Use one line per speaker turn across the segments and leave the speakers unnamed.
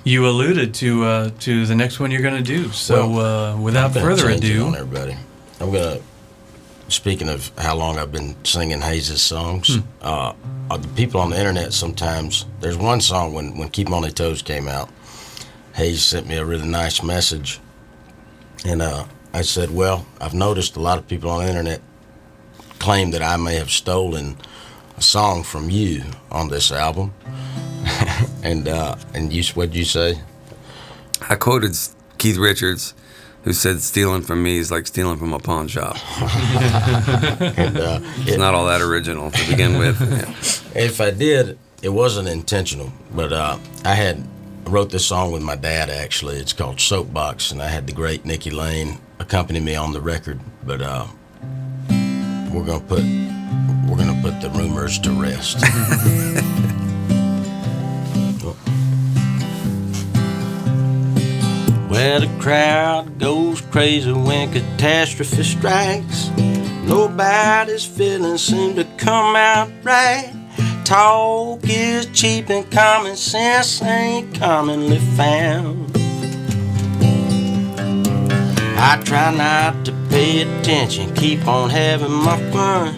You alluded to the next one you're going to do. So without further ado,
on everybody, I'm gonna. Speaking of how long I've been singing Hayes' songs, the people on the internet sometimes. There's one song when Keep On Their Toes came out. Hayes sent me a really nice message, and I said, "Well, I've noticed a lot of people on the internet claim that I may have stolen a song from you on this album." and you, what'd you say?
I quoted Keith Richards, who said stealing from me is like stealing from a pawn shop.
And,
it's not all that original to begin with. Yeah.
If I did, it wasn't intentional, but I wrote this song with my dad, actually. It's called Soapbox, and I had the great Nikki Lane accompany me on the record, but we're gonna put the rumors to rest. Where the crowd goes crazy when catastrophe strikes. Nobody's feelings seem to come out right. Talk is cheap and common sense ain't commonly found. I try not to pay attention, keep on having my fun.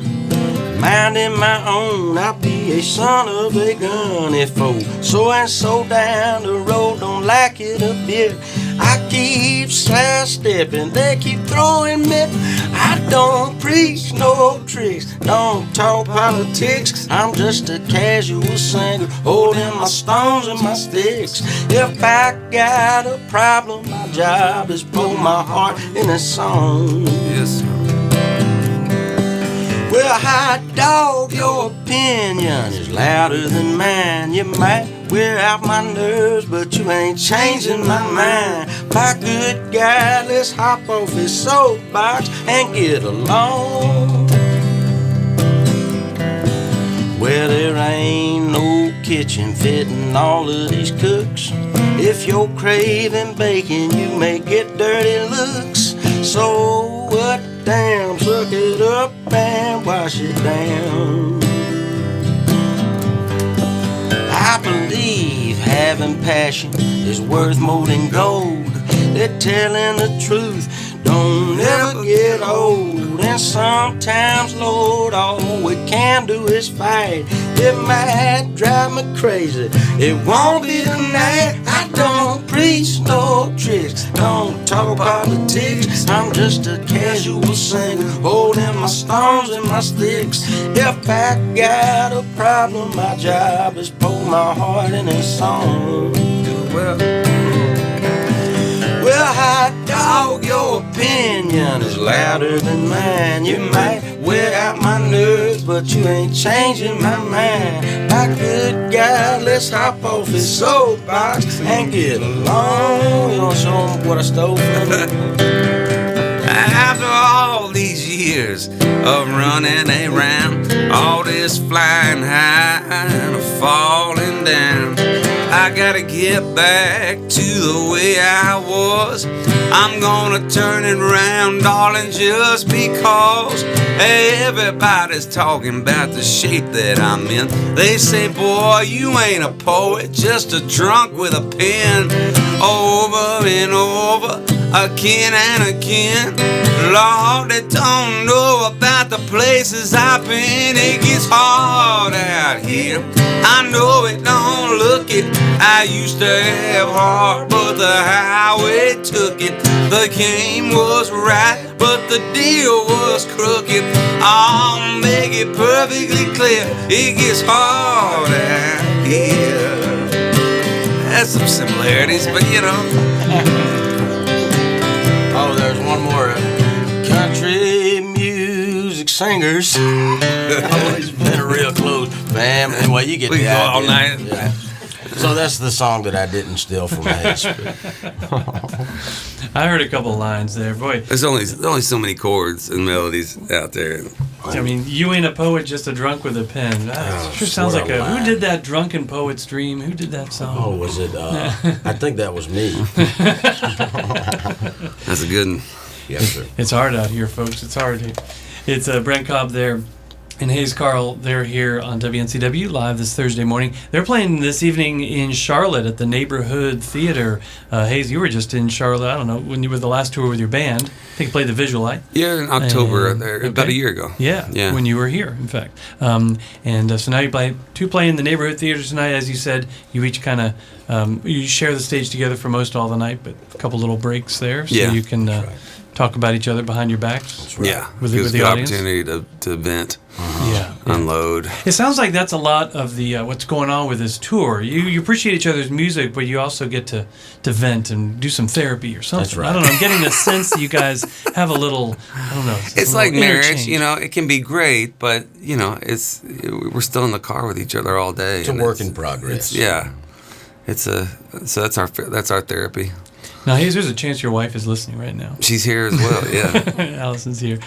Minding my own, I'll be a son of a gun. If so-and-so down the road don't like it a bit, I keep sidestepping, they keep throwing me. I don't preach no tricks, don't talk politics. I'm just a casual singer, holding my stones and my sticks. If I got a problem, my job is pour my heart in a song.
Yes, sir.
Well, hot dog, your opinion is louder than mine. You might wear out my nerves, but you ain't changing my mind. My good guy, let's hop off his soapbox and get along. Well, there ain't no kitchen fitting all of these cooks. If you're craving bacon, you may get dirty looks. So what? Damn, suck it up and wash it down. I believe having passion is worth more than gold. They're telling the truth, don't ever get old. And sometimes, Lord, all we can do is fight. It might drive me crazy, it won't be tonight. I don't preach no tricks, don't talk politics. I'm just a casual singer, holding my stones and my sticks. If I got a problem, my job is pour my heart in a song. Well, hot dog, your opinion is louder than mine. You might wear out my nerves, but you ain't changing my mind. My good guy, let's hop off his soapbox and get along. You wanna show them what I stole from you?
After all these years of running around, all this flying high and falling down, I gotta get back to the way I was. I'm gonna turn it around, darling, just because everybody's talking about the shape that I'm in. They say, boy, you ain't a poet, just a drunk with a pen. Over and over, again and again. Lord, they don't know about the places I've been. It gets hard out here, I know it, don't look it. I used to have heart, but the highway took it. The game was right, but the deal was crooked. I'll make it perfectly clear, it gets hard out here. There's some similarities, but you know.
Oh, there's one more. Country music singers. Always been a real close fam. Anyway, you get
we
the
go
idea.
all night.
Yeah. So that's the song that I didn't steal from Hayes.
I heard a couple lines there. Boy,
There's only so many chords and melodies out there.
I mean, you ain't a poet, just a drunk with a pen. That sure sounds
what
like
a line.
Who did that Drunken Poet's Dream? Who did that song?
Oh, was it? I think that was me.
That's a good one.
Yes, sir.
It's hard out here, folks. It's hard. It's Brent Cobb there and Hayes Carll, they're here on WNCW Live this Thursday morning. They're playing this evening in Charlotte at the Neighborhood Theater. Hayes, you were just in Charlotte, I don't know, when you were the last tour with your band. I think you played the Visual Light.
Yeah, in October, about a year ago.
Yeah, when you were here, in fact. So now you play in the Neighborhood Theater tonight. As you said, you each kind of, you share the stage together for most all the night, but a couple little breaks there, so you can talk about each other behind your backs.
Yeah,
with
gives
the
good
audience.
Opportunity to vent,
yeah,
unload.
It sounds like that's a lot of the what's going on with this tour. You appreciate each other's music, but you also get to vent and do some therapy or something.
That's right.
I don't know. I'm getting the sense that you guys have a little, I don't know.
It's like marriage,
interchange.
you know. It can be great, but you know, we're still in the car with each other all day.
It's a work in progress.
So that's our therapy.
Now, Hayes, there's a chance your wife is listening right now.
She's here as well, yeah.
Allison's here.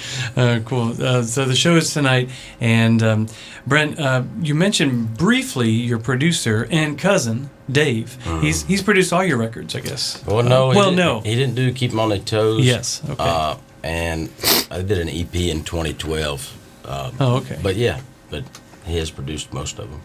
Cool. So the show is tonight, and Brent, you mentioned briefly your producer and cousin, Dave. He's produced all your records, I guess.
Well, no.
No.
He didn't do Keep 'Em on Their Toes.
Yes, okay.
And I did an EP in 2012.
Okay.
But he has produced most of them.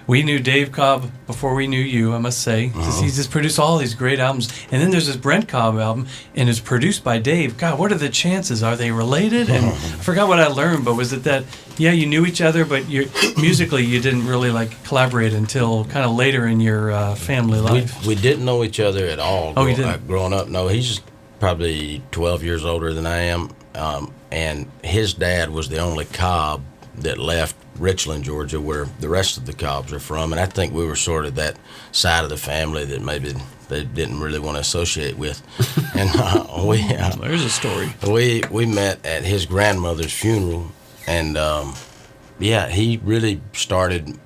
We knew Dave Cobb before we knew you, I must say. He's just produced all these great albums. And then there's this Brent Cobb album, and it's produced by Dave. God, what are the chances? Are they related? And I forgot what I learned, but was it that, you knew each other, but musically you didn't really collaborate until kind of later in your family life?
We didn't know each other at all.
Oh, you didn't?
Growing up, no. He's probably 12 years older than I am. And his dad was the only Cobb that left Richland, Georgia, where the rest of the Cobbs are from, and I think we were sort of that side of the family that maybe they didn't really want to associate with. And
there's a story.
We met at his grandmother's funeral, and he really started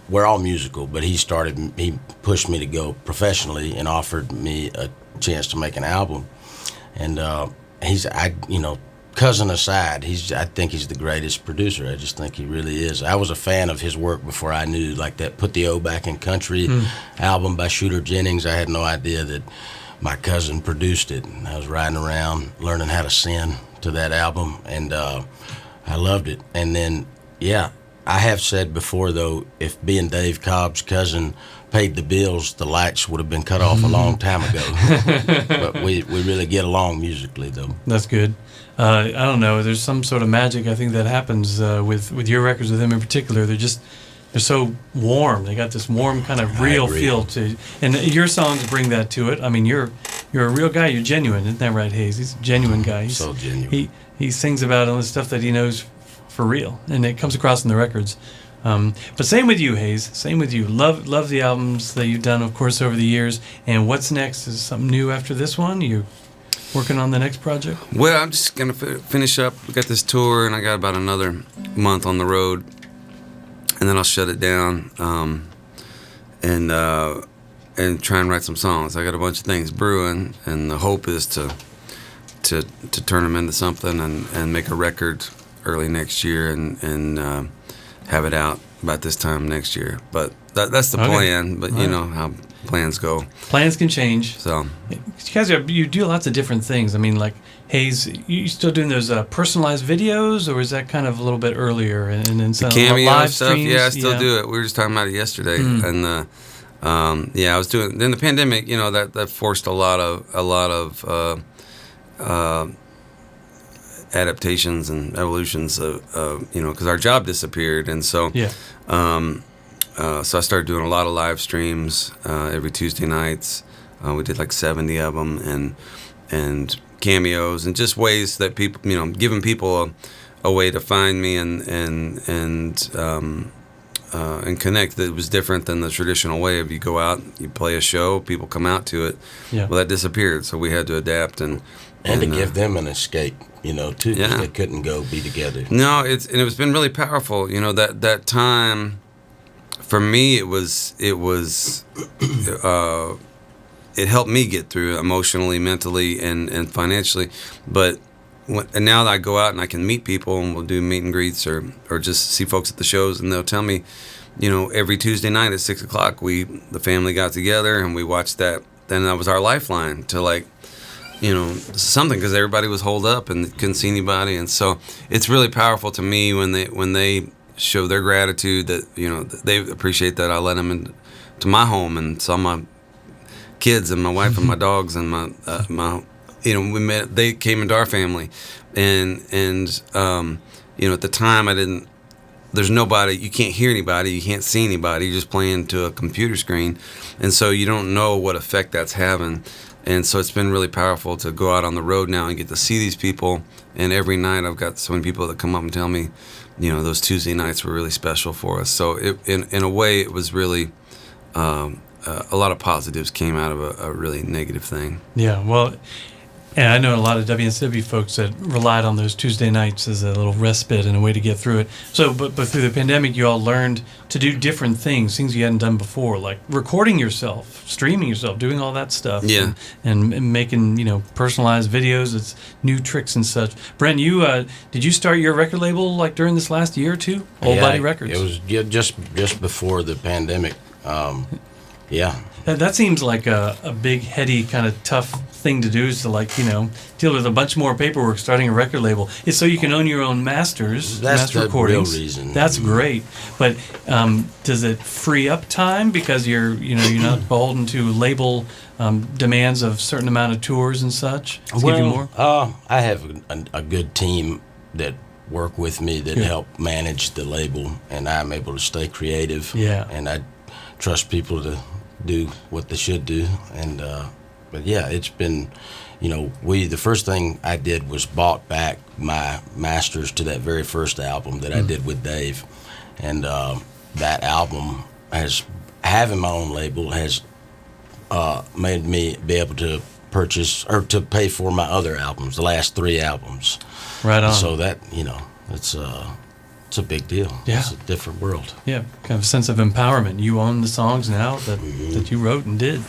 we're all musical, but he pushed me to go professionally and offered me a chance to make an album, and cousin aside, I think he's the greatest producer. I just think he really is. I was a fan of his work before I knew, like that Put the O Back in Country album by Shooter Jennings. I had no idea that my cousin produced it. And I was riding around learning how to sing to that album, and I loved it. And then, I have said before, though, if being Dave Cobb's cousin paid the bills, the lights would have been cut off a long time ago. But we really get along musically, though.
That's good. I don't know. There's some sort of magic, I think, that happens with your records, with him in particular. They're so warm. They got this warm kind of real feel to, and your songs bring that to it. I mean, you're a real guy. You're genuine, isn't that right, Hayes? He's a genuine guy. He's
so genuine.
He sings about all the stuff that he knows for real, and it comes across in the records. But same with you, Hayes. Same with you. Love the albums that you've done, of course, over the years. And what's next? Is something new after this one? You working on the next project?
Well, I'm just gonna finish up. We got this tour, and I got about another month on the road, and then I'll shut it down and try and write some songs. I got a bunch of things brewing, and the hope is to turn them into something and make a record early next year and have it out about this time next year. But that's the plan. But you know how plans go.
Plans can change.
So
you guys you do lots of different things. I mean, like Hayes, you still doing those personalized videos, or is that kind of a little bit earlier? And then some
cameo
live
stuff.
streams?
Yeah, I still do it. We were just talking about it yesterday, and I was doing. Then the pandemic, that forced a lot of adaptations and evolutions of because our job disappeared, and so so I started doing a lot of live streams every Tuesday nights. We did like 70 of them, and cameos, and just ways that people, giving people a way to find me and connect that was different than the traditional way of you go out, you play a show, people come out to it. Yeah. Well, that disappeared, so we had to adapt and
to give them an escape, too, because they couldn't go be together.
No, it's been really powerful. That time for me, it helped me get through emotionally, mentally, and financially. But and now that I go out and I can meet people, and we'll do meet and greets or just see folks at the shows, and they'll tell me, every Tuesday night at 6:00, the family got together and we watched that. Then that was our lifeline to something, because everybody was holed up and couldn't see anybody, and so it's really powerful to me when they show their gratitude that they appreciate that I let them into my home and saw my kids and my wife and my dogs and my they came into our family, and at the time there's nobody, you can't hear anybody, you can't see anybody, you're just playing to a computer screen, and so you don't know what effect that's having. And so it's been really powerful to go out on the road now and get to see these people. And every night I've got so many people that come up and tell me, those Tuesday nights were really special for us. So in a way, it was really a lot of positives came out of a really negative thing.
Yeah, well, and I know a lot of WNCW folks that relied on those Tuesday nights as a little respite and a way to get through it. So, but through the pandemic, you all learned to do different things you hadn't done before, like recording yourself, streaming yourself, doing all that stuff.
Yeah.
And making, personalized videos. It's new tricks and such. Brent, did you start your record label like during this last year or two? Old Body Records.
It was just before the pandemic. Yeah.
That seems like a big, heady, kind of tough thing to do, is to deal with a bunch more paperwork starting a record label. It's so you can own your own masters, master recordings.
Real reason.
That's great. But does it free up time because you're not beholden to label demands of certain amount of tours and such? Give you more?
I have a good team that work with me that help manage the label, and I'm able to stay creative.
Yeah.
And I trust people to do what they should do, and but yeah, it's been, the first thing I did was bought back my masters to that very first album that I did with Dave, and that album having my own label has made me be able to purchase or to pay for my other albums, the last 3 albums.
Right on.
So that it's a big deal.
Yeah.
It's a different world.
Yeah, kind of a sense of empowerment. You own the songs now that you wrote and did.